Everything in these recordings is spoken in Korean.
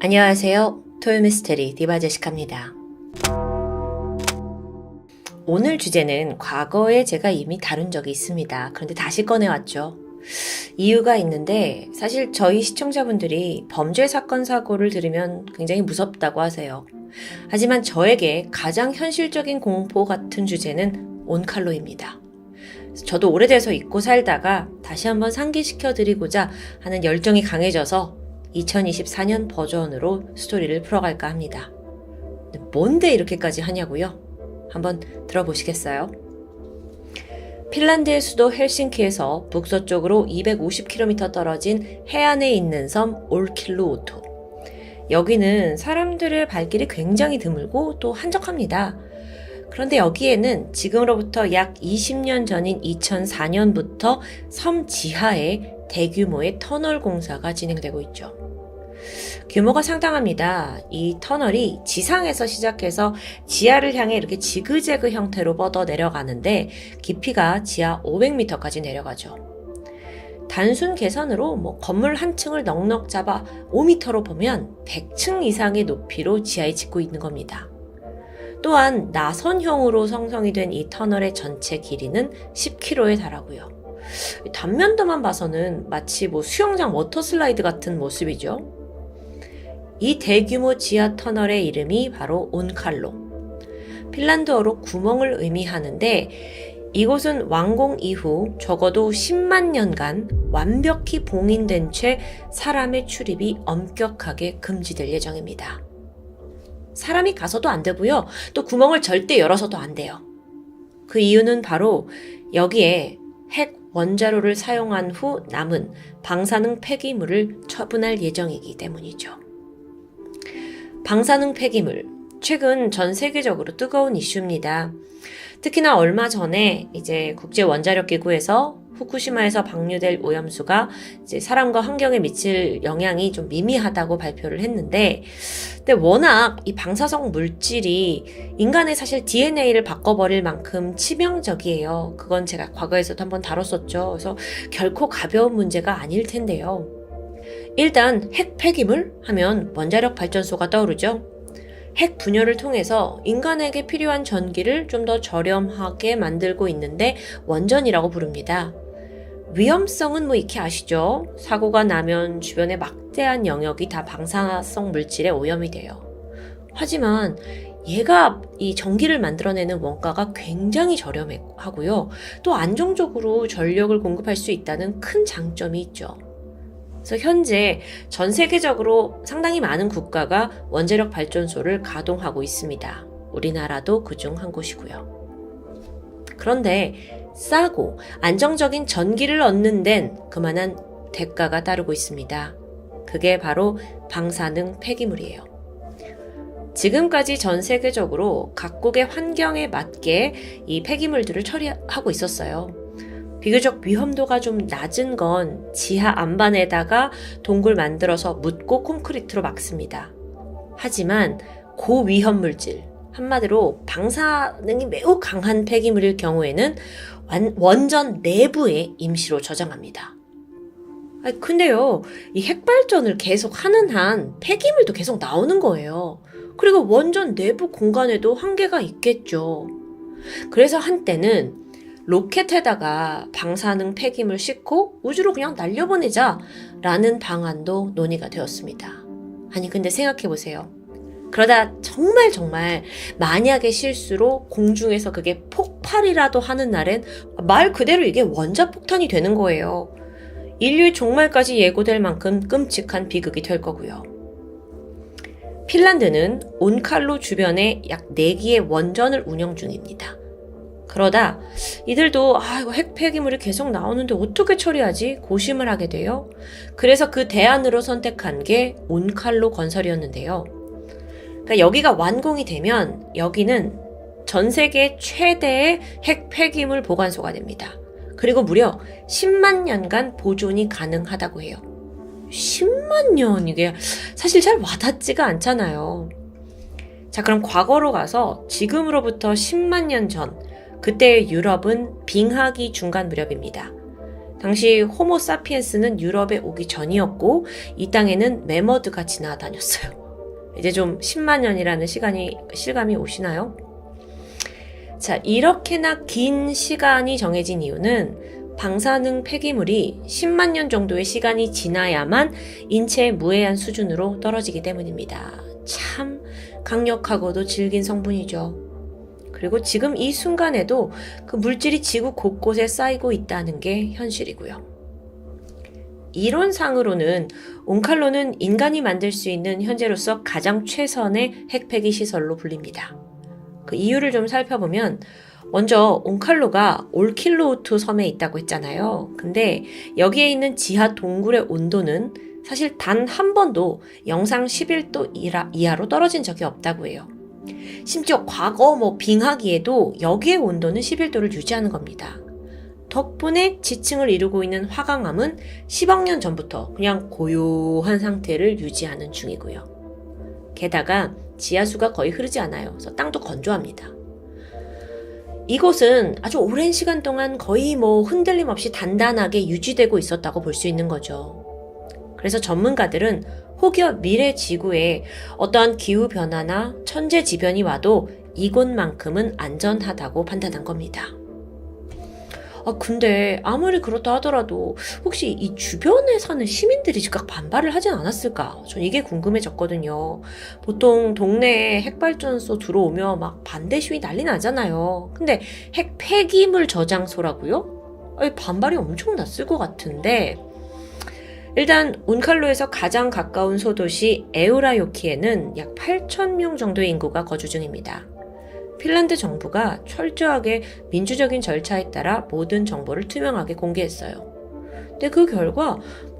안녕하세요. 토요미스테리 디바제시카입니다. 오늘 주제는 과거에 제가 이미 다룬 적이 있습니다. 그런데 다시 꺼내왔죠. 이유가 있는데 사실 저희 시청자분들이 범죄 사건 사고를 들으면 굉장히 무섭다고 하세요. 하지만 저에게 가장 현실적인 공포 같은 주제는 온칼로입니다. 저도 오래돼서 잊고 살다가 다시 한번 상기시켜드리고자 하는 열정이 강해져서 2024년 버전으로 스토리를 풀어갈까 합니다. 뭔데 이렇게까지 하냐고요? 한번 들어보시겠어요? 핀란드의 수도 헬싱키에서 북서쪽으로 250km 떨어진 해안에 있는 섬 올킬루오토. 여기는 사람들의 발길이 굉장히 드물고 또 한적합니다. 그런데 여기에는 지금으로부터 약 20년 전인 2004년부터 섬 지하에 대규모의 터널 공사가 진행되고 있죠. 규모가 상당합니다. 이 터널이 지상에서 시작해서 지하를 향해 이렇게 지그재그 형태로 뻗어 내려가는데 깊이가 지하 500m까지 내려가죠. 단순 계산으로 건물 한 층을 넉넉 잡아 5m로 보면 100층 이상의 높이로 지하에 짓고 있는 겁니다. 또한 나선형으로 형성이 된 이 터널의 전체 길이는 10km에 달하고요. 단면도만 봐서는 마치 수영장 워터슬라이드 같은 모습이죠. 이 대규모 지하 터널의 이름이 바로 온칼로. 핀란드어로 구멍을 의미하는데 이곳은 완공 이후 적어도 10만 년간 완벽히 봉인된 채 사람의 출입이 엄격하게 금지될 예정입니다. 사람이 가서도 안 되고요. 또 구멍을 절대 열어서도 안 돼요. 그 이유는 바로 여기에 핵 원자로를 사용한 후 남은 방사능 폐기물을 처분할 예정이기 때문이죠. 방사능 폐기물, 최근 전 세계적으로 뜨거운 이슈입니다. 특히나 얼마 전에 이제 국제원자력기구에서 후쿠시마에서 방류될 오염수가 이제 사람과 환경에 미칠 영향이 좀 미미하다고 발표를 했는데, 근데 워낙 이 방사성 물질이 인간의 사실 DNA를 바꿔버릴 만큼 치명적이에요. 그건 제가 과거에서도 한번 다뤘었죠. 그래서 결코 가벼운 문제가 아닐 텐데요. 일단 핵 폐기물 하면 원자력 발전소가 떠오르죠. 핵 분열을 통해서 인간에게 필요한 전기를 좀 더 저렴하게 만들고 있는데 원전이라고 부릅니다. 위험성은 익히 아시죠? 사고가 나면 주변의 막대한 영역이 다 방사성 물질에 오염이 돼요. 하지만 얘가 이 전기를 만들어내는 원가가 굉장히 저렴하고요. 또 안정적으로 전력을 공급할 수 있다는 큰 장점이 있죠. 그래서 현재 전 세계적으로 상당히 많은 국가가 원자력 발전소를 가동하고 있습니다. 우리나라도 그중 한 곳이고요. 그런데 싸고 안정적인 전기를 얻는 데는 그만한 대가가 따르고 있습니다. 그게 바로 방사능 폐기물이에요. 지금까지 전 세계적으로 각국의 환경에 맞게 이 폐기물들을 처리하고 있었어요. 비교적 위험도가 좀 낮은 건 지하 안반에다가 동굴 만들어서 묻고 콘크리트로 막습니다. 하지만 고위험 물질, 한마디로 방사능이 매우 강한 폐기물일 경우에는 원전 내부에 임시로 저장합니다. 근데요, 이 핵발전을 계속 하는 한 폐기물도 계속 나오는 거예요. 그리고 원전 내부 공간에도 한계가 있겠죠. 그래서 한때는 로켓에다가 방사능 폐기물 싣고 우주로 그냥 날려보내자 라는 방안도 논의가 되었습니다. 아니 근데 생각해보세요. 그러다 정말 만약에 실수로 공중에서 그게 폭발이라도 하는 날엔 말 그대로 이게 원자폭탄이 되는 거예요. 인류의 종말까지 예고될 만큼 끔찍한 비극이 될 거고요. 핀란드는 온칼로 주변에 약 4개의 원전을 운영 중입니다. 그러다 이들도 이거 핵 폐기물이 계속 나오는데 어떻게 처리하지? 고심을 하게 돼요. 그래서 그 대안으로 선택한 게 온칼로 건설이었는데요. 그러니까 여기가 완공이 되면 여기는 전 세계 최대의 핵 폐기물 보관소가 됩니다. 그리고 무려 10만 년간 보존이 가능하다고 해요. 10만 년, 이게 사실 잘 와닿지가 않잖아요. 자, 그럼 과거로 가서 지금으로부터 10만 년 전, 그때의 유럽은 빙하기 중간 무렵입니다. 당시 호모사피엔스는 유럽에 오기 전이었고 이 땅에는 매머드가 지나다녔어요. 이제 좀 10만 년이라는 실감이 오시나요? 자, 이렇게나 긴 시간이 정해진 이유는 방사능 폐기물이 10만 년 정도의 시간이 지나야만 인체의 무해한 수준으로 떨어지기 때문입니다. 참 강력하고도 질긴 성분이죠. 그리고 지금 이 순간에도 그 물질이 지구 곳곳에 쌓이고 있다는 게 현실이고요. 이론상으로는 온칼로는 인간이 만들 수 있는 현재로서 가장 최선의 핵폐기 시설로 불립니다. 그 이유를 좀 살펴보면 먼저 온칼로가 올킬로우트 섬에 있다고 했잖아요. 근데 여기에 있는 지하 동굴의 온도는 사실 단 한 번도 영상 11도 이하로 떨어진 적이 없다고 해요. 심지어 과거 빙하기에도 여기의 온도는 11도를 유지하는 겁니다. 덕분에 지층을 이루고 있는 화강암은 10억 년 전부터 그냥 고요한 상태를 유지하는 중이고요. 게다가 지하수가 거의 흐르지 않아요. 그래서 땅도 건조합니다. 이곳은 아주 오랜 시간 동안 거의 흔들림 없이 단단하게 유지되고 있었다고 볼 수 있는 거죠. 그래서 전문가들은 혹여 미래 지구에 어떠한 기후변화나 천재지변이 와도 이곳만큼은 안전하다고 판단한 겁니다. 근데 아무리 그렇다 하더라도 혹시 이 주변에 사는 시민들이 즉각 반발을 하진 않았을까? 전 이게 궁금해졌거든요. 보통 동네에 핵발전소 들어오면 막 반대 시위 난리 나잖아요. 근데 핵 폐기물 저장소라고요? 반발이 엄청 났을 것 같은데 일단 온칼로에서 가장 가까운 소도시 에우라요키에는 약 8,000명 정도의 인구가 거주 중입니다. 핀란드 정부가 철저하게 민주적인 절차에 따라 모든 정보를 투명하게 공개했어요. 근데 그 결과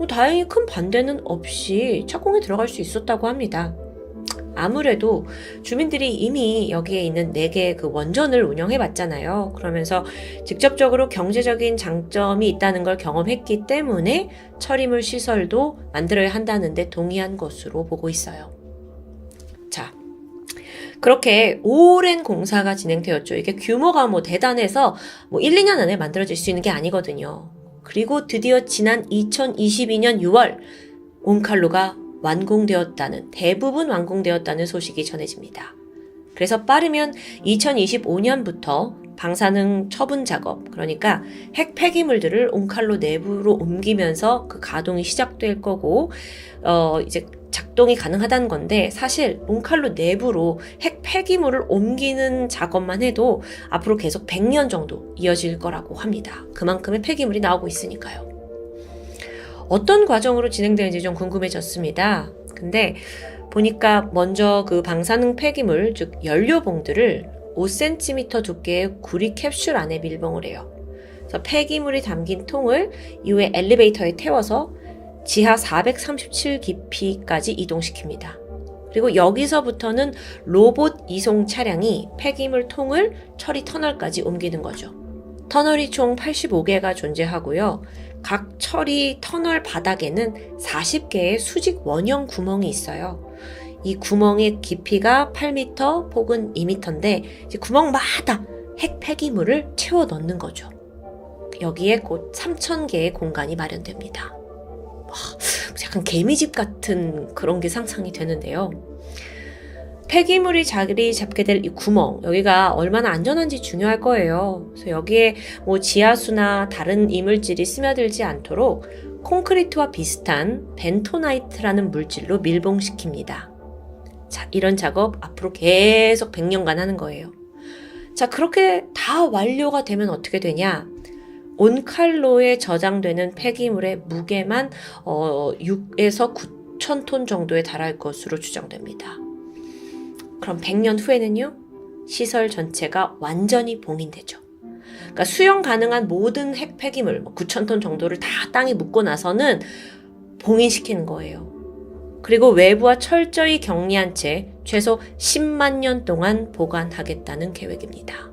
다행히 큰 반대는 없이 착공에 들어갈 수 있었다고 합니다. 아무래도 주민들이 이미 여기에 있는 4개의 그 원전을 운영해 봤잖아요. 그러면서 직접적으로 경제적인 장점이 있다는 걸 경험했기 때문에 처리물 시설도 만들어야 한다는데 동의한 것으로 보고 있어요. 자, 그렇게 오랜 공사가 진행되었죠. 이게 규모가 대단해서 1, 2년 안에 만들어질 수 있는 게 아니거든요. 그리고 드디어 지난 2022년 6월 온칼로가 대부분 완공되었다는 소식이 전해집니다. 그래서 빠르면 2025년부터 방사능 처분 작업, 그러니까 핵 폐기물들을 온칼로 내부로 옮기면서 그 가동이 시작될 거고, 이제 작동이 가능하다는 건데, 사실 온칼로 내부로 핵 폐기물을 옮기는 작업만 해도 앞으로 계속 100년 정도 이어질 거라고 합니다. 그만큼의 폐기물이 나오고 있으니까요. 어떤 과정으로 진행되는지 좀 궁금해졌습니다. 근데 보니까 먼저 그 방사능 폐기물, 즉 연료봉들을 5cm 두께의 구리 캡슐 안에 밀봉을 해요. 그래서 폐기물이 담긴 통을 이후에 엘리베이터에 태워서 지하 437 깊이까지 이동시킵니다. 그리고 여기서부터는 로봇 이송 차량이 폐기물 통을 처리 터널까지 옮기는 거죠. 터널이 총 85개가 존재하고요. 각 처리 터널 바닥에는 40개의 수직 원형 구멍이 있어요. 이 구멍의 깊이가 8m, 폭은 2m인데 이제 구멍마다 핵 폐기물을 채워 넣는 거죠. 여기에 곧 3,000개의 공간이 마련됩니다. 약간 개미집 같은 그런 게 상상이 되는데요. 폐기물이 자리 잡게 될 이 구멍, 여기가 얼마나 안전한지 중요할 거예요. 그래서 여기에 지하수나 다른 이물질이 스며들지 않도록 콘크리트와 비슷한 벤토나이트라는 물질로 밀봉시킵니다. 자, 이런 작업 앞으로 계속 100년간 하는 거예요. 자, 그렇게 다 완료가 되면 어떻게 되냐? 온칼로에 저장되는 폐기물의 무게만 6에서 9천 톤 정도에 달할 것으로 추정됩니다. 그럼 100년 후에는요? 시설 전체가 완전히 봉인되죠. 그러니까 수용 가능한 모든 핵 폐기물 9,000톤 정도를 다 땅에 묻고 나서는 봉인시키는 거예요. 그리고 외부와 철저히 격리한 채 최소 10만 년 동안 보관하겠다는 계획입니다.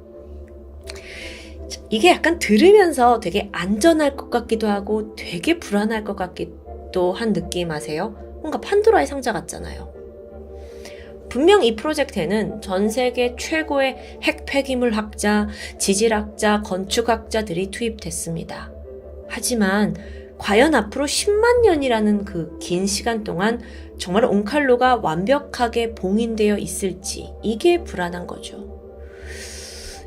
이게 약간 들으면서 되게 안전할 것 같기도 하고 되게 불안할 것 같기도 한 느낌 아세요? 뭔가 판도라의 상자 같잖아요. 분명 이 프로젝트에는 전 세계 최고의 핵 폐기물 학자, 지질학자, 건축학자들이 투입됐습니다. 하지만 과연 앞으로 10만 년이라는 그 긴 시간 동안 정말 온칼로가 완벽하게 봉인되어 있을지 이게 불안한 거죠.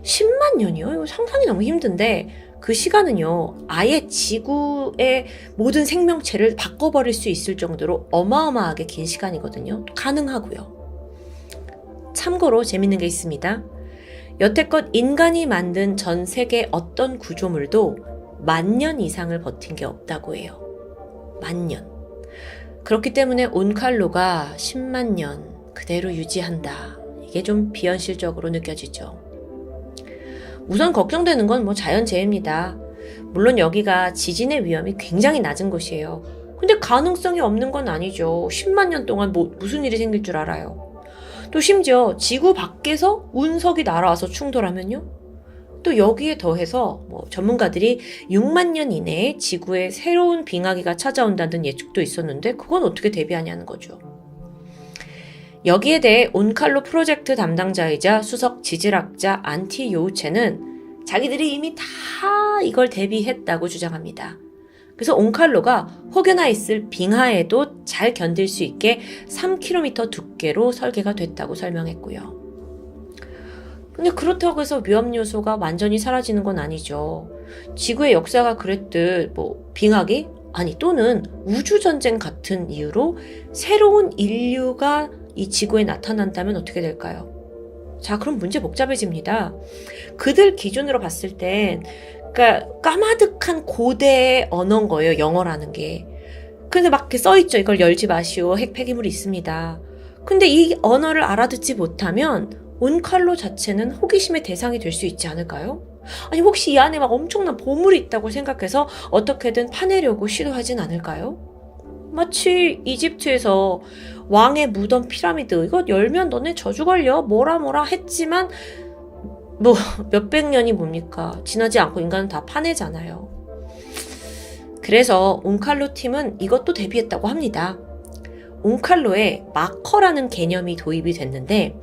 10만 년이요? 이거 상상이 너무 힘든데 그 시간은요, 아예 지구의 모든 생명체를 바꿔버릴 수 있을 정도로 어마어마하게 긴 시간이거든요. 가능하고요. 참고로 재밌는 게 있습니다. 여태껏 인간이 만든 전 세계 어떤 구조물도 10,000년 이상을 버틴 게 없다고 해요. 10,000년. 그렇기 때문에 온칼로가 10만 년 그대로 유지한다. 이게 좀 비현실적으로 느껴지죠. 우선 걱정되는 건 자연재해입니다. 물론 여기가 지진의 위험이 굉장히 낮은 곳이에요. 근데 가능성이 없는 건 아니죠. 10만 년 동안 무슨 일이 생길 줄 알아요. 또 심지어 지구 밖에서 운석이 날아와서 충돌하면요. 또 여기에 더해서 전문가들이 6만 년 이내에 지구에 새로운 빙하기가 찾아온다는 예측도 있었는데 그건 어떻게 대비하냐는 거죠. 여기에 대해 온칼로 프로젝트 담당자이자 수석 지질학자 안티 요우체는 자기들이 이미 다 이걸 대비했다고 주장합니다. 그래서 온칼로가 혹여나 있을 빙하에도 잘 견딜 수 있게 3km 두께로 설계가 됐다고 설명했고요. 근데 그렇다고 해서 위험 요소가 완전히 사라지는 건 아니죠. 지구의 역사가 그랬듯 빙하기? 아니 또는 우주전쟁 같은 이유로 새로운 인류가 이 지구에 나타난다면 어떻게 될까요? 자, 그럼 문제 복잡해집니다. 그들 기준으로 봤을 땐 그러니까 까마득한 고대의 언어인 거예요. 영어라는 게. 근데 막 이렇게 써있죠. 이걸 열지 마시오. 핵 폐기물이 있습니다. 근데 이 언어를 알아듣지 못하면 온칼로 자체는 호기심의 대상이 될 수 있지 않을까요? 아니 혹시 이 안에 막 엄청난 보물이 있다고 생각해서 어떻게든 파내려고 시도하진 않을까요? 마치 이집트에서 왕의 무덤 피라미드 이거 열면 너네 저주 걸려 뭐라 했지만 몇백 년이 뭡니까? 지나지 않고 인간은 다 파내잖아요. 그래서 온칼로 팀은 이것도 대비했다고 합니다. 온칼로에 마커라는 개념이 도입이 됐는데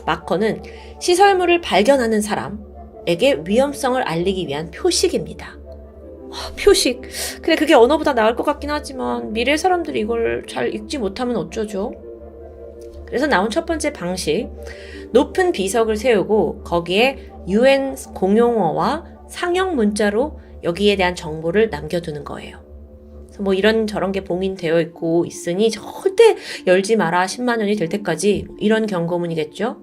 마커는 시설물을 발견하는 사람에게 위험성을 알리기 위한 표식입니다. 표식. 근데 그게 언어보다 나을 것 같긴 하지만 미래 사람들이 이걸 잘 읽지 못하면 어쩌죠? 그래서 나온 첫 번째 방식, 높은 비석을 세우고 거기에 UN 공용어와 상형 문자로 여기에 대한 정보를 남겨두는 거예요. 그래서 이런 저런 게 봉인되어 있고 있으니 절대 열지 마라 10만 년이 될 때까지 이런 경고문이겠죠?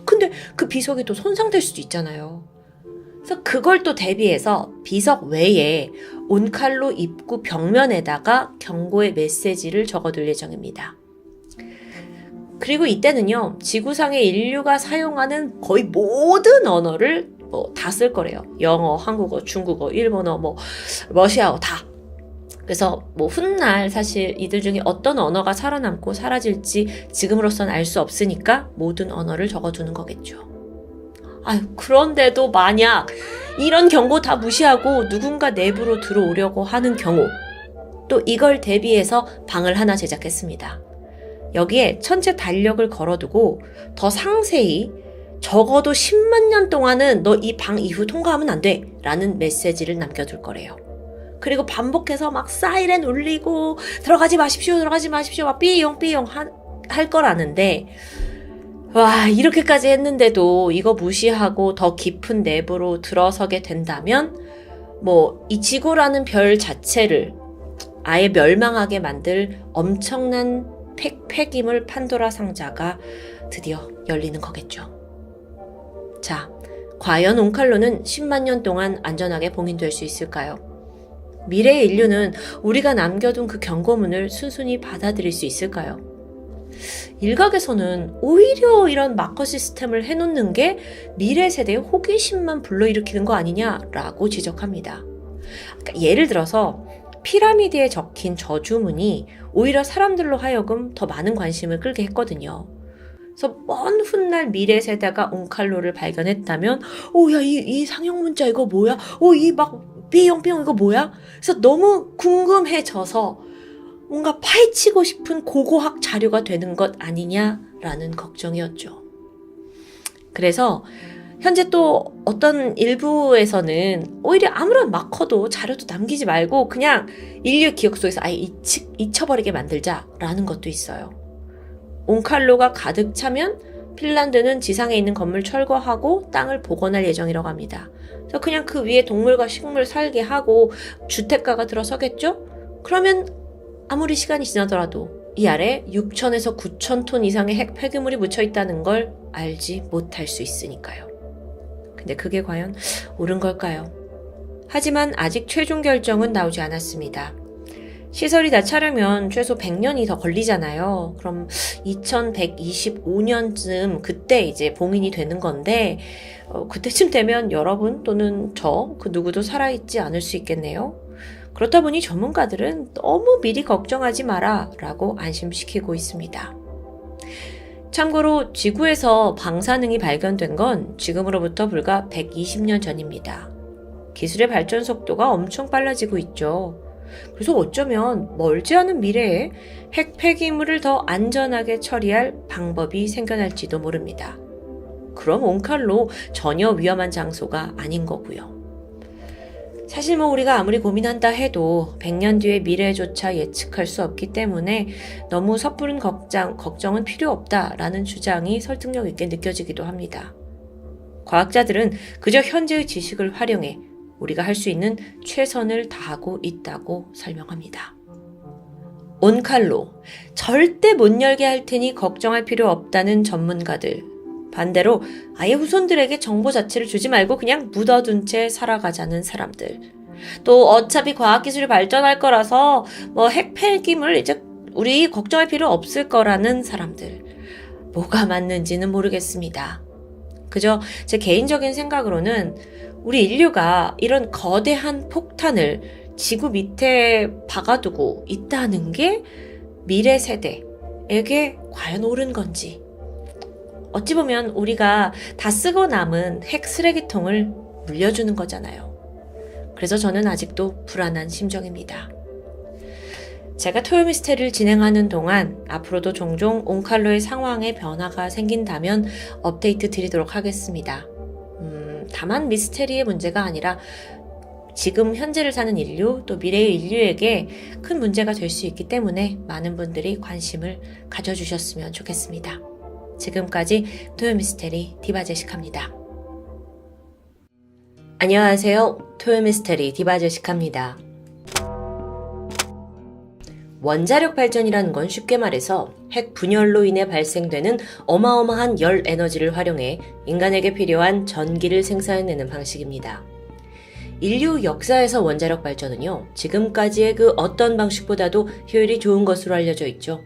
근데 그 비석이 또 손상될 수도 있잖아요. 그래서 그걸 또 대비해서 비석 외에 온칼로 입구 벽면에다가 경고의 메시지를 적어둘 예정입니다. 그리고 이때는요, 지구상의 인류가 사용하는 거의 모든 언어를 다 쓸 거래요. 영어, 한국어, 중국어, 일본어, 러시아어 다. 그래서 훗날 사실 이들 중에 어떤 언어가 살아남고 사라질지 지금으로선 알 수 없으니까 모든 언어를 적어두는 거겠죠. 그런데도 만약 이런 경고 다 무시하고 누군가 내부로 들어오려고 하는 경우, 또 이걸 대비해서 방을 하나 제작했습니다. 여기에 전체 달력을 걸어두고 더 상세히 적어도 10만 년 동안은 너 이 방 이후 통과하면 안 돼 라는 메시지를 남겨둘 거래요. 그리고 반복해서 막 사이렌 울리고 들어가지 마십시오 막 삐용 할 거라는데 와, 이렇게까지 했는데도 이거 무시하고 더 깊은 내부로 들어서게 된다면 이 지구라는 별 자체를 아예 멸망하게 만들 엄청난 폐기물 판도라 상자가 드디어 열리는 거겠죠. 자, 과연 온칼로는 10만 년 동안 안전하게 봉인될 수 있을까요? 미래의 인류는 우리가 남겨둔 그 경고문을 순순히 받아들일 수 있을까요? 일각에서는 오히려 이런 마커 시스템을 해놓는 게 미래 세대의 호기심만 불러일으키는 거 아니냐라고 지적합니다. 그러니까 예를 들어서 피라미드에 적힌 저주문이 오히려 사람들로 하여금 더 많은 관심을 끌게 했거든요. 그래서 먼 훗날 미래 세대가 온칼로를 발견했다면 야, 이 상형 문자 이거 뭐야? 이 막 삐용삐용 이거 뭐야? 그래서 너무 궁금해져서 뭔가 파헤치고 싶은 고고학 자료가 되는 것 아니냐라는 걱정이었죠. 그래서 현재 또 어떤 일부에서는 오히려 아무런 마커도 자료도 남기지 말고 그냥 인류 기억 속에서 아예 잊혀버리게 만들자라는 것도 있어요. 온칼로가 가득 차면 핀란드는 지상에 있는 건물 철거하고 땅을 복원할 예정이라고 합니다. 그래서 그냥 그 위에 동물과 식물 살게 하고 주택가가 들어서겠죠? 그러면 아무리 시간이 지나더라도 이 아래 6,000에서 9,000톤 이상의 핵 폐기물이 묻혀 있다는 걸 알지 못할 수 있으니까요. 근데 그게 과연 옳은 걸까요? 하지만 아직 최종 결정은 나오지 않았습니다. 시설이 다 차려면 최소 100년이 더 걸리잖아요. 그럼 2125년쯤 그때 이제 봉인이 되는 건데 그때쯤 되면 여러분 또는 저 그 누구도 살아있지 않을 수 있겠네요. 그렇다 보니 전문가들은 너무 미리 걱정하지 마라 라고 안심시키고 있습니다. 참고로 지구에서 방사능이 발견된 건 지금으로부터 불과 120년 전입니다. 기술의 발전 속도가 엄청 빨라지고 있죠. 그래서 어쩌면 멀지 않은 미래에 핵 폐기물을 더 안전하게 처리할 방법이 생겨날지도 모릅니다. 그럼 온칼로 전혀 위험한 장소가 아닌 거고요. 사실 우리가 아무리 고민한다 해도 100년 뒤의 미래조차 예측할 수 없기 때문에 너무 섣부른 걱정은 필요 없다라는 주장이 설득력 있게 느껴지기도 합니다. 과학자들은 그저 현재의 지식을 활용해 우리가 할 수 있는 최선을 다하고 있다고 설명합니다. 온칼로, 절대 못 열게 할 테니 걱정할 필요 없다는 전문가들. 반대로 아예 후손들에게 정보 자체를 주지 말고 그냥 묻어둔 채 살아가자는 사람들. 또 어차피 과학기술이 발전할 거라서 핵 폐기물 이제 우리 걱정할 필요 없을 거라는 사람들. 뭐가 맞는지는 모르겠습니다. 그저 제 개인적인 생각으로는 우리 인류가 이런 거대한 폭탄을 지구 밑에 박아두고 있다는 게 미래 세대에게 과연 옳은 건지. 어찌 보면 우리가 다 쓰고 남은 핵 쓰레기통을 물려주는 거잖아요. 그래서 저는 아직도 불안한 심정입니다. 제가 토요미스테리를 진행하는 동안 앞으로도 종종 온칼로의 상황에 변화가 생긴다면 업데이트 드리도록 하겠습니다. 다만 미스테리의 문제가 아니라 지금 현재를 사는 인류 또 미래의 인류에게 큰 문제가 될 수 있기 때문에 많은 분들이 관심을 가져주셨으면 좋겠습니다. 지금까지 토요미스테리 디바제시카입니다. 안녕하세요. 토요미스테리 디바제시카입니다. 원자력 발전이라는 건 쉽게 말해서 핵 분열로 인해 발생되는 어마어마한 열 에너지를 활용해 인간에게 필요한 전기를 생산해내는 방식입니다. 인류 역사에서 원자력 발전은요, 지금까지의 그 어떤 방식보다도 효율이 좋은 것으로 알려져 있죠.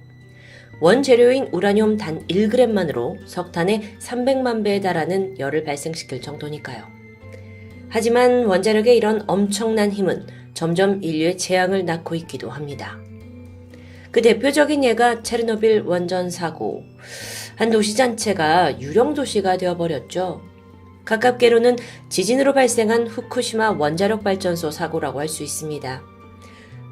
원재료인 우라늄 단 1g만으로 석탄의 300만 배에 달하는 열을 발생시킬 정도니까요. 하지만 원자력의 이런 엄청난 힘은 점점 인류의 재앙을 낳고 있기도 합니다. 그 대표적인 예가 체르노빌 원전 사고. 한 도시 전체가 유령 도시가 되어버렸죠. 가깝게로는 지진으로 발생한 후쿠시마 원자력 발전소 사고라고 할 수 있습니다.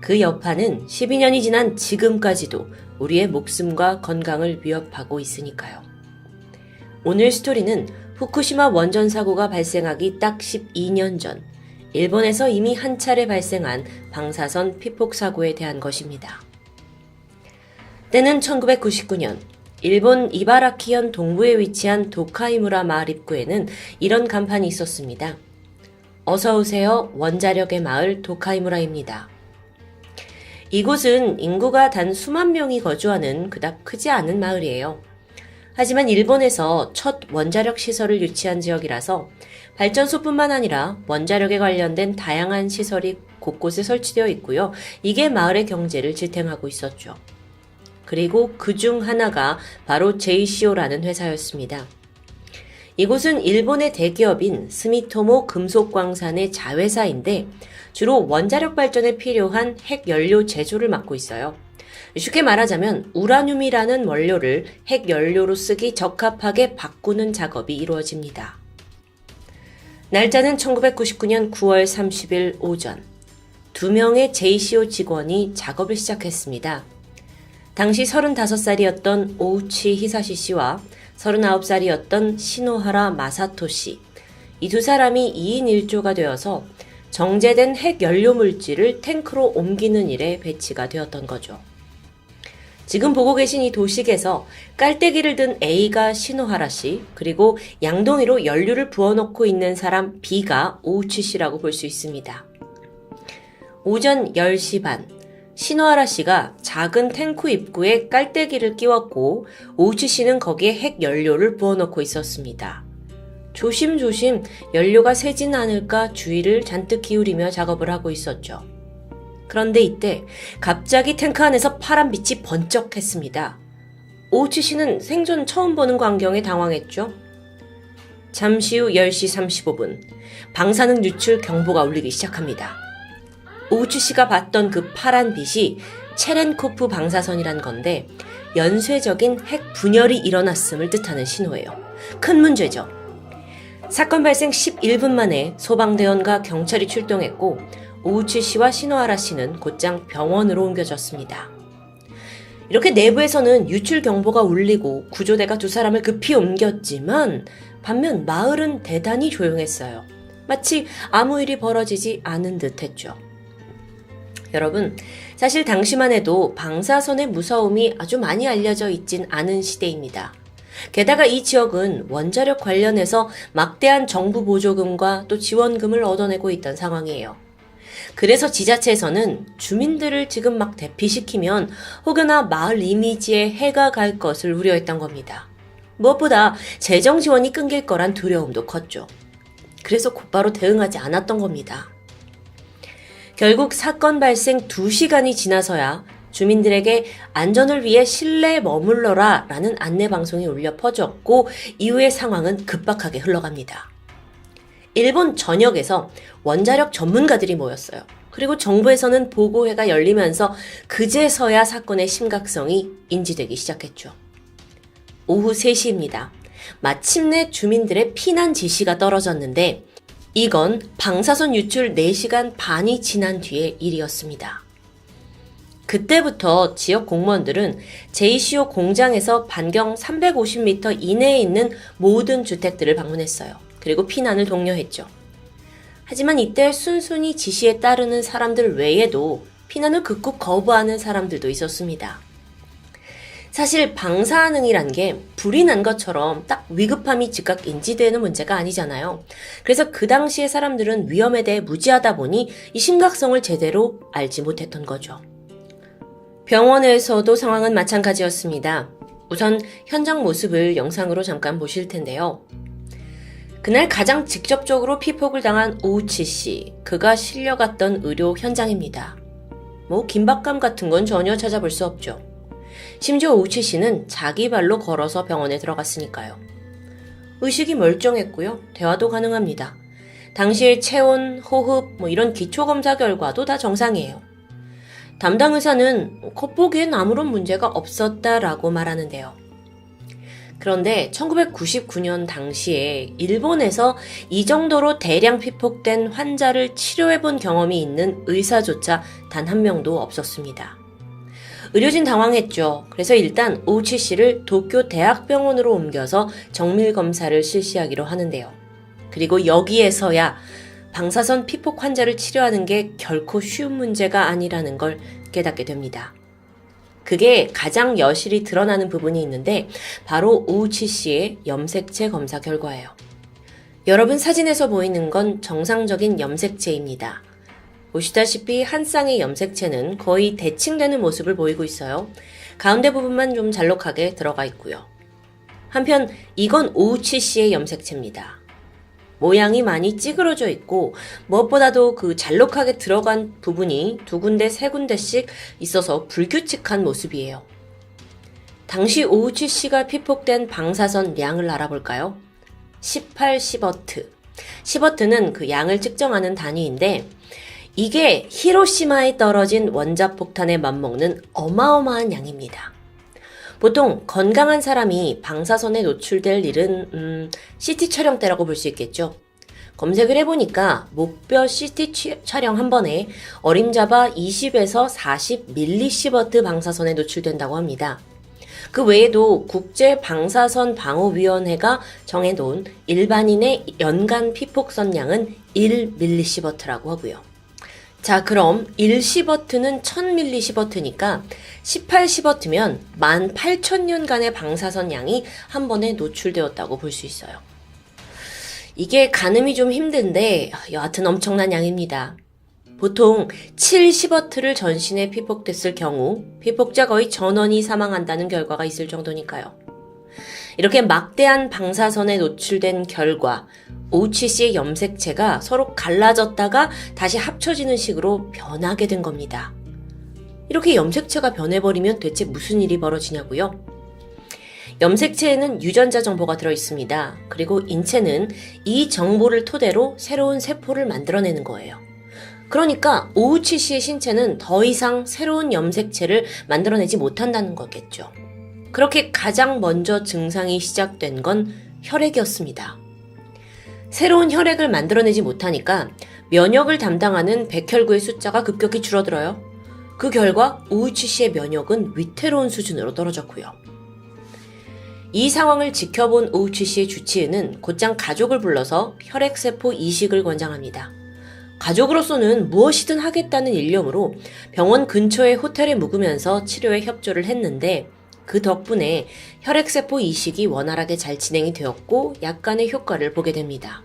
그 여파는 12년이 지난 지금까지도 우리의 목숨과 건강을 위협하고 있으니까요. 오늘 스토리는 후쿠시마 원전 사고가 발생하기 딱 12년 전, 일본에서 이미 한 차례 발생한 방사선 피폭 사고에 대한 것입니다. 때는 1999년, 일본 이바라키현 동부에 위치한 도카이무라 마을 입구에는 이런 간판이 있었습니다. 어서오세요, 원자력의 마을 도카이무라입니다. 이곳은 인구가 단 수만 명이 거주하는 그닥 크지 않은 마을이에요. 하지만 일본에서 첫 원자력 시설을 유치한 지역이라서 발전소뿐만 아니라 원자력에 관련된 다양한 시설이 곳곳에 설치되어 있고요. 이게 마을의 경제를 지탱하고 있었죠. 그리고 그중 하나가 바로 JCO라는 회사였습니다. 이곳은 일본의 대기업인 스미토모 금속광산의 자회사인데 주로 원자력 발전에 필요한 핵연료 제조를 맡고 있어요. 쉽게 말하자면 우라늄이라는 원료를 핵연료로 쓰기 적합하게 바꾸는 작업이 이루어집니다. 날짜는 1999년 9월 30일 오전. 2명의 JCO 직원이 작업을 시작했습니다. 당시 35살이었던 오우치 히사시 씨와 39살이었던 시노하라 마사토 씨, 이 두 사람이 2인 1조가 되어서 정제된 핵 연료 물질을 탱크로 옮기는 일에 배치가 되었던 거죠. 지금 보고 계신 이 도식에서 깔때기를 든 A가 시노하라 씨, 그리고 양동이로 연료를 부어놓고 있는 사람 B가 오우치 씨라고 볼 수 있습니다. 오전 10시 반, 시노하라 씨가 작은 탱크 입구에 깔때기를 끼웠고 오우치 씨는 거기에 핵 연료를 부어놓고 있었습니다. 조심조심 연료가 새진 않을까 주의를 잔뜩 기울이며 작업을 하고 있었죠. 그런데 이때 갑자기 탱크 안에서 파란 빛이 번쩍했습니다. 오우치 씨는 생전 처음 보는 광경에 당황했죠. 잠시 후 10시 35분, 방사능 유출 경보가 울리기 시작합니다. 오우치 씨가 봤던 그 파란 빛이 체렌코프 방사선이란 건데 연쇄적인 핵 분열이 일어났음을 뜻하는 신호예요. 큰 문제죠. 사건 발생 11분 만에 소방대원과 경찰이 출동했고 오우치 씨와 시노하라 씨는 곧장 병원으로 옮겨졌습니다. 이렇게 내부에서는 유출 경보가 울리고 구조대가 두 사람을 급히 옮겼지만 반면 마을은 대단히 조용했어요. 마치 아무 일이 벌어지지 않은 듯 했죠. 여러분, 사실 당시만 해도 방사선의 무서움이 아주 많이 알려져 있진 않은 시대입니다. 게다가 이 지역은 원자력 관련해서 막대한 정부 보조금과 또 지원금을 얻어내고 있던 상황이에요. 그래서 지자체에서는 주민들을 지금 막 대피시키면 혹여나 마을 이미지에 해가 갈 것을 우려했던 겁니다. 무엇보다 재정 지원이 끊길 거란 두려움도 컸죠. 그래서 곧바로 대응하지 않았던 겁니다. 결국 사건 발생 2시간이 지나서야 주민들에게 안전을 위해 실내에 머물러라 라는 안내방송이 울려 퍼졌고 이후의 상황은 급박하게 흘러갑니다. 일본 전역에서 원자력 전문가들이 모였어요. 그리고 정부에서는 보고회가 열리면서 그제서야 사건의 심각성이 인지되기 시작했죠. 오후 3시입니다. 마침내 주민들의 피난 지시가 떨어졌는데 이건 방사선 유출 4시간 반이 지난 뒤의 일이었습니다. 그때부터 지역 공무원들은 JCO 공장에서 반경 350m 이내에 있는 모든 주택들을 방문했어요. 그리고 피난을 독려했죠. 하지만 이때 순순히 지시에 따르는 사람들 외에도 피난을 극구 거부하는 사람들도 있었습니다. 사실 방사능이란 게 불이 난 것처럼 딱 위급함이 즉각 인지되는 문제가 아니잖아요. 그래서 그 당시의 사람들은 위험에 대해 무지하다 보니 이 심각성을 제대로 알지 못했던 거죠. 병원에서도 상황은 마찬가지였습니다. 우선 현장 모습을 영상으로 잠깐 보실 텐데요. 그날 가장 직접적으로 피폭을 당한 오우치 씨, 그가 실려갔던 의료 현장입니다. 긴박감 같은 건 전혀 찾아볼 수 없죠. 심지어 오우치 씨는 자기 발로 걸어서 병원에 들어갔으니까요. 의식이 멀쩡했고요. 대화도 가능합니다. 당시의 체온, 호흡, 이런 기초검사 결과도 다 정상이에요. 담당 의사는 겉보기엔 아무런 문제가 없었다라고 말하는데요. 그런데 1999년 당시에 일본에서 이 정도로 대량 피폭된 환자를 치료해본 경험이 있는 의사조차 단 한 명도 없었습니다. 의료진 당황했죠. 그래서 일단 오우치 씨를 도쿄 대학병원으로 옮겨서 정밀 검사를 실시하기로 하는데요. 그리고 여기에서야 방사선 피폭 환자를 치료하는 게 결코 쉬운 문제가 아니라는 걸 깨닫게 됩니다. 그게 가장 여실히 드러나는 부분이 있는데 바로 오우치 씨의 염색체 검사 결과예요. 여러분 사진에서 보이는 건 정상적인 염색체입니다. 보시다시피 한 쌍의 염색체는 거의 대칭되는 모습을 보이고 있어요. 가운데 부분만 좀 잘록하게 들어가 있고요. 한편 이건 오우치 씨의 염색체입니다. 모양이 많이 찌그러져 있고 무엇보다도 그 잘록하게 들어간 부분이 2군데, 3군데씩 있어서 불규칙한 모습이에요. 당시 오우치 씨가 피폭된 방사선 양을 알아볼까요? 18시버트. 시버트는 그 양을 측정하는 단위인데 이게 히로시마에 떨어진 원자폭탄에 맞먹는 어마어마한 양입니다. 보통 건강한 사람이 방사선에 노출될 일은 CT 촬영 때라고 볼 수 있겠죠. 검색을 해보니까 목뼈 CT 촬영 한 번에 어림잡아 20에서 40 밀리시버트 방사선에 노출된다고 합니다. 그 외에도 국제방사선 방호위원회가 정해놓은 일반인의 연간 피폭선량은 1mS라고 하고요. 자, 그럼 1시버트는 1000mS니까 18시버트면 18,000년간의 방사선량이 한 번에 노출되었다고 볼 수 있어요. 이게 가늠이 좀 힘든데 여하튼 엄청난 양입니다. 보통 7시버트를 전신에 피폭됐을 경우 피폭자 거의 전원이 사망한다는 결과가 있을 정도니까요. 이렇게 막대한 방사선에 노출된 결과 OHC의 염색체가 서로 갈라졌다가 다시 합쳐지는 식으로 변하게 된 겁니다. 이렇게 염색체가 변해버리면 대체 무슨 일이 벌어지냐고요? 염색체에는 유전자 정보가 들어있습니다. 그리고 인체는 이 정보를 토대로 새로운 세포를 만들어내는 거예요. 그러니까 OHC의 신체는 더 이상 새로운 염색체를 만들어내지 못한다는 거겠죠. 그렇게 가장 먼저 증상이 시작된 건 혈액이었습니다. 새로운 혈액을 만들어내지 못하니까 면역을 담당하는 백혈구의 숫자가 급격히 줄어들어요. 그 결과 OHC의 면역은 위태로운 수준으로 떨어졌고요. 이 상황을 지켜본 OHC의 주치의는 곧장 가족을 불러서 혈액세포 이식을 권장합니다. 가족으로서는 무엇이든 하겠다는 일념으로 병원 근처의 호텔에 묵으면서 치료에 협조를 했는데 그 덕분에 혈액세포 이식이 원활하게 잘 진행이 되었고 약간의 효과를 보게 됩니다.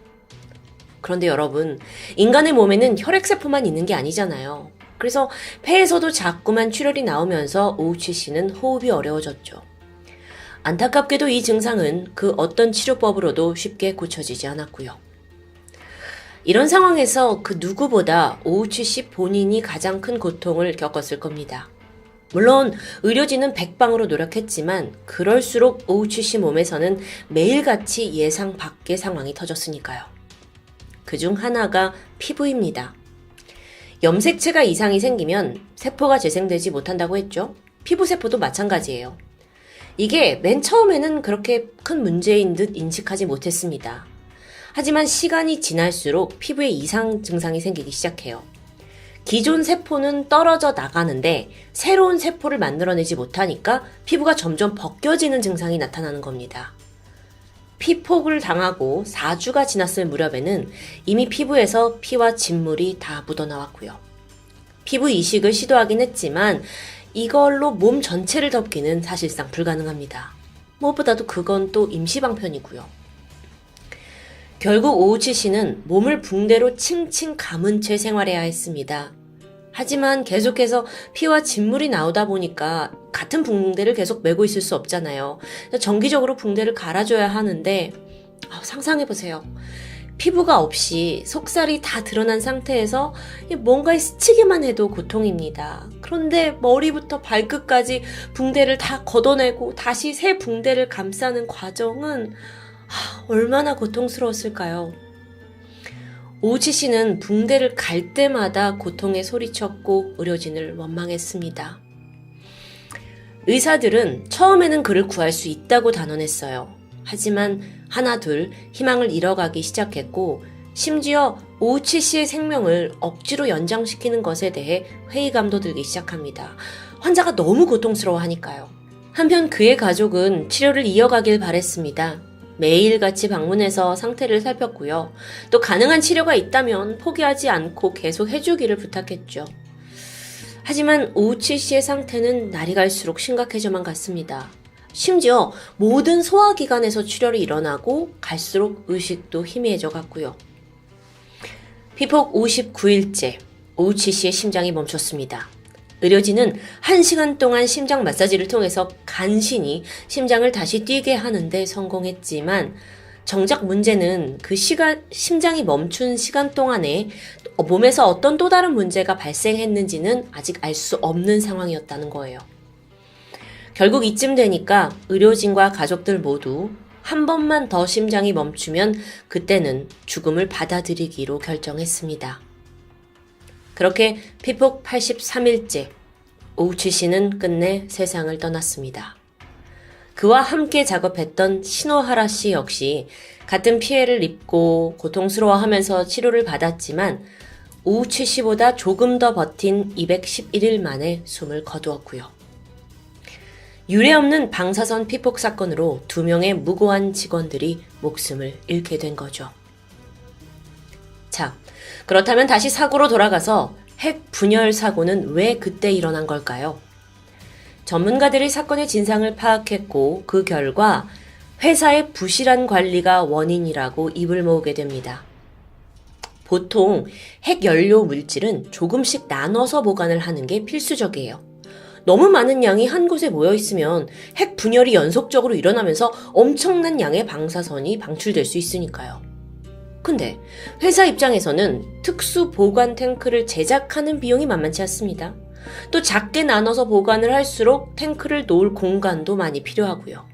그런데 여러분, 인간의 몸에는 혈액세포만 있는 게 아니잖아요. 그래서 폐에서도 자꾸만 출혈이 나오면서 OHC는 호흡이 어려워졌죠. 안타깝게도 이 증상은 그 어떤 치료법으로도 쉽게 고쳐지지 않았고요. 이런 상황에서 그 누구보다 OHC 본인이 가장 큰 고통을 겪었을 겁니다. 물론 의료진은 백방으로 노력했지만 그럴수록 OHC 몸에서는 매일같이 예상 밖의 상황이 터졌으니까요. 그중 하나가 피부입니다. 염색체가 이상이 생기면 세포가 재생되지 못한다고 했죠. 피부세포도 마찬가지예요. 이게 맨 처음에는 그렇게 큰 문제인 듯 인식하지 못했습니다. 하지만 시간이 지날수록 피부에 이상 증상이 생기기 시작해요. 기존 세포는 떨어져 나가는데 새로운 세포를 만들어내지 못하니까 피부가 점점 벗겨지는 증상이 나타나는 겁니다. 피폭을 당하고 4주가 지났을 무렵에는 이미 피부에서 피와 진물이 다 묻어나왔고요. 피부 이식을 시도하긴 했지만 이걸로 몸 전체를 덮기는 사실상 불가능합니다. 무엇보다도 그건 또 임시방편이고요. 결국 OHC는 몸을 붕대로 칭칭 감은 채 생활해야 했습니다. 하지만 계속해서 피와 진물이 나오다 보니까 같은 붕대를 계속 메고 있을 수 없잖아요. 정기적으로 붕대를 갈아줘야 하는데 상상해보세요. 피부가 없이 속살이 다 드러난 상태에서 뭔가에 스치기만 해도 고통입니다. 그런데 머리부터 발끝까지 붕대를 다 걷어내고 다시 새 붕대를 감싸는 과정은 얼마나 고통스러웠을까요? OHC는 붕대를 갈 때마다 고통에 소리쳤고 의료진을 원망했습니다. 의사들은 처음에는 그를 구할 수 있다고 단언했어요. 하지만 하나 둘 희망을 잃어가기 시작했고 심지어 OHC의 생명을 억지로 연장시키는 것에 대해 회의감도 들기 시작합니다. 환자가 너무 고통스러워하니까요. 한편 그의 가족은 치료를 이어가길 바랬습니다. 매일같이 방문해서 상태를 살폈고요. 또 가능한 치료가 있다면 포기하지 않고 계속 해주기를 부탁했죠. 하지만 OHC의 상태는 날이 갈수록 심각해져만 갔습니다. 심지어 모든 소화기관에서 출혈이 일어나고 갈수록 의식도 희미해져 갔고요. 피폭 59일째 OHC의 심장이 멈췄습니다. 의료진은 1시간 동안 심장 마사지를 통해서 간신히 심장을 다시 뛰게 하는데 성공했지만 정작 문제는 그 심장이 멈춘 시간 동안에 몸에서 어떤 또 다른 문제가 발생했는지는 아직 알 수 없는 상황이었다는 거예요. 결국 이쯤 되니까 의료진과 가족들 모두 한 번만 더 심장이 멈추면 그때는 죽음을 받아들이기로 결정했습니다. 그렇게 피폭 83일째 OHC는 끝내 세상을 떠났습니다. 그와 함께 작업했던 시노하라 씨 역시 같은 피해를 입고 고통스러워하면서 치료를 받았지만 OHC보다 조금 더 버틴 211일 만에 숨을 거두었고요. 유례없는 방사선 피폭 사건으로 2명의 무고한 직원들이 목숨을 잃게 된 거죠. 자, 그렇다면 다시 사고로 돌아가서 핵 분열 사고는 왜 그때 일어난 걸까요? 전문가들이 사건의 진상을 파악했고 그 결과 회사의 부실한 관리가 원인이라고 입을 모으게 됩니다. 보통 핵 연료 물질은 조금씩 나눠서 보관을 하는 게 필수적이에요. 너무 많은 양이 한 곳에 모여 있으면 핵 분열이 연속적으로 일어나면서 엄청난 양의 방사선이 방출될 수 있으니까요. 근데 회사 입장에서는 특수 보관 탱크를 제작하는 비용이 만만치 않습니다. 또 작게 나눠서 보관을 할수록 탱크를 놓을 공간도 많이 필요하고요.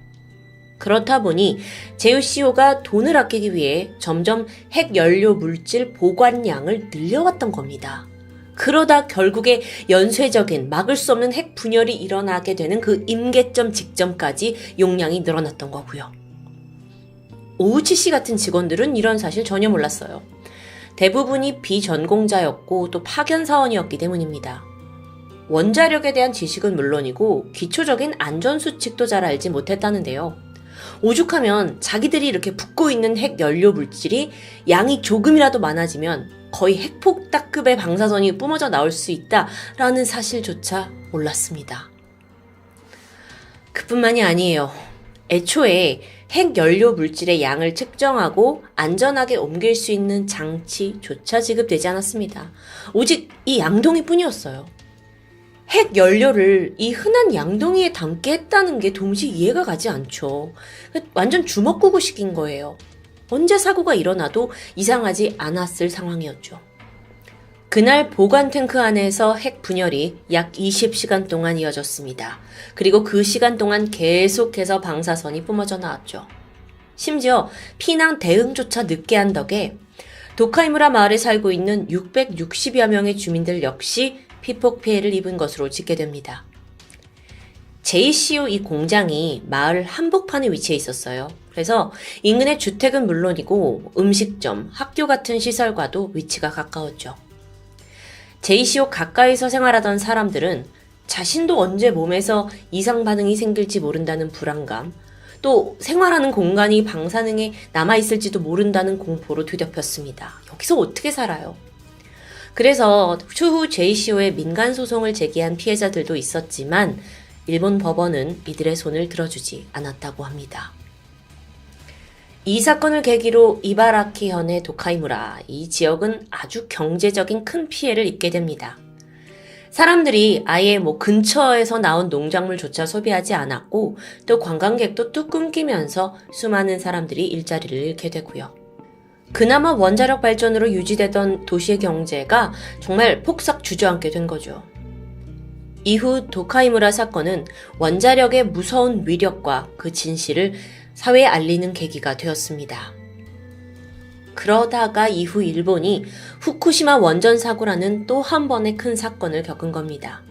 그렇다 보니 JOCO가 돈을 아끼기 위해 점점 핵 연료 물질 보관량을 늘려왔던 겁니다. 그러다 결국에 연쇄적인 막을 수 없는 핵 분열이 일어나게 되는 그 임계점 직전까지 용량이 늘어났던 거고요. 오우치 씨 같은 직원들은 이런 사실 전혀 몰랐어요. 대부분이 비전공자였고 또 파견 사원이었기 때문입니다. 원자력에 대한 지식은 물론이고 기초적인 안전수칙도 잘 알지 못했다는데요. 오죽하면 자기들이 이렇게 붓고 있는 핵 연료 물질이 양이 조금이라도 많아지면 거의 핵폭탄급의 방사선이 뿜어져 나올 수 있다라는 사실조차 몰랐습니다. 그뿐만이 아니에요. 애초에 핵 연료 물질의 양을 측정하고 안전하게 옮길 수 있는 장치조차 지급되지 않았습니다. 오직 이 양동이뿐이었어요. 핵 연료를 이 흔한 양동이에 담게 했다는 게 도무지 이해가 가지 않죠. 완전 주먹구구식인 거예요. 언제 사고가 일어나도 이상하지 않았을 상황이었죠. 그날 보관 탱크 안에서 핵 분열이 약 20시간 동안 이어졌습니다. 그리고 그 시간 동안 계속해서 방사선이 뿜어져 나왔죠. 심지어 피난 대응조차 늦게 한 덕에 도카이무라 마을에 살고 있는 660여 명의 주민들 역시 피폭 피해를 입은 것으로 집계됩니다. JCO 이 공장이 마을 한복판에 위치해 있었어요. 그래서 인근의 주택은 물론이고 음식점, 학교 같은 시설과도 위치가 가까웠죠. JCO 가까이서 생활하던 사람들은 자신도 언제 몸에서 이상 반응이 생길지 모른다는 불안감, 또 생활하는 공간이 방사능에 남아있을지도 모른다는 공포로 뒤덮였습니다. 여기서 어떻게 살아요? 그래서 추후 JCO에 민간소송을 제기한 피해자들도 있었지만 일본 법원은 이들의 손을 들어주지 않았다고 합니다. 이 사건을 계기로 이바라키현의 도카이무라, 이 지역은 아주 경제적인 큰 피해를 입게 됩니다. 사람들이 아예 근처에서 나온 농작물조차 소비하지 않았고 또 관광객도 뚝 끊기면서 수많은 사람들이 일자리를 잃게 되고요. 그나마 원자력 발전으로 유지되던 도시의 경제가 정말 폭삭 주저앉게 된 거죠. 이후 도카이무라 사건은 원자력의 무서운 위력과 그 진실을 사회에 알리는 계기가 되었습니다. 그러다가 이후 일본이 후쿠시마 원전 사고라는 또 한 번의 큰 사건을 겪은 겁니다.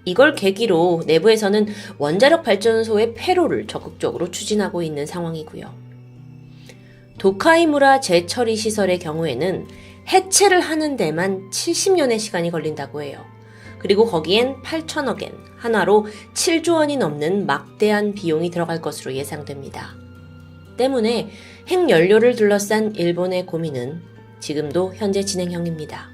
이걸 계기로 내부에서는 원자력 발전소의 폐로를 적극적으로 추진하고 있는 상황이고요. 도카이무라 재처리 시설의 경우에는 해체를 하는 데만 70년의 시간이 걸린다고 해요. 그리고 거기엔 8천억 엔, 한화로 7조 원이 넘는 막대한 비용이 들어갈 것으로 예상됩니다. 때문에 핵연료를 둘러싼 일본의 고민은 지금도 현재 진행형입니다.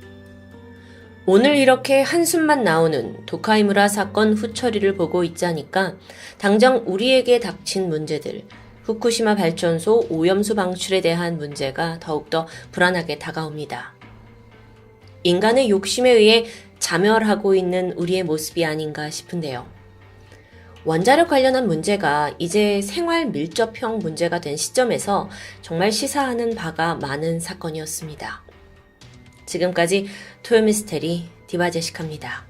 오늘 이렇게 한숨만 나오는 도카이무라 사건 후처리를 보고 있자니까 당장 우리에게 닥친 문제들, 후쿠시마 발전소 오염수 방출에 대한 문제가 더욱더 불안하게 다가옵니다. 인간의 욕심에 의해 자멸하고 있는 우리의 모습이 아닌가 싶은데요. 원자력 관련한 문제가 이제 생활 밀접형 문제가 된 시점에서 정말 시사하는 바가 많은 사건이었습니다. 지금까지 토요미스테리 디바제시카입니다.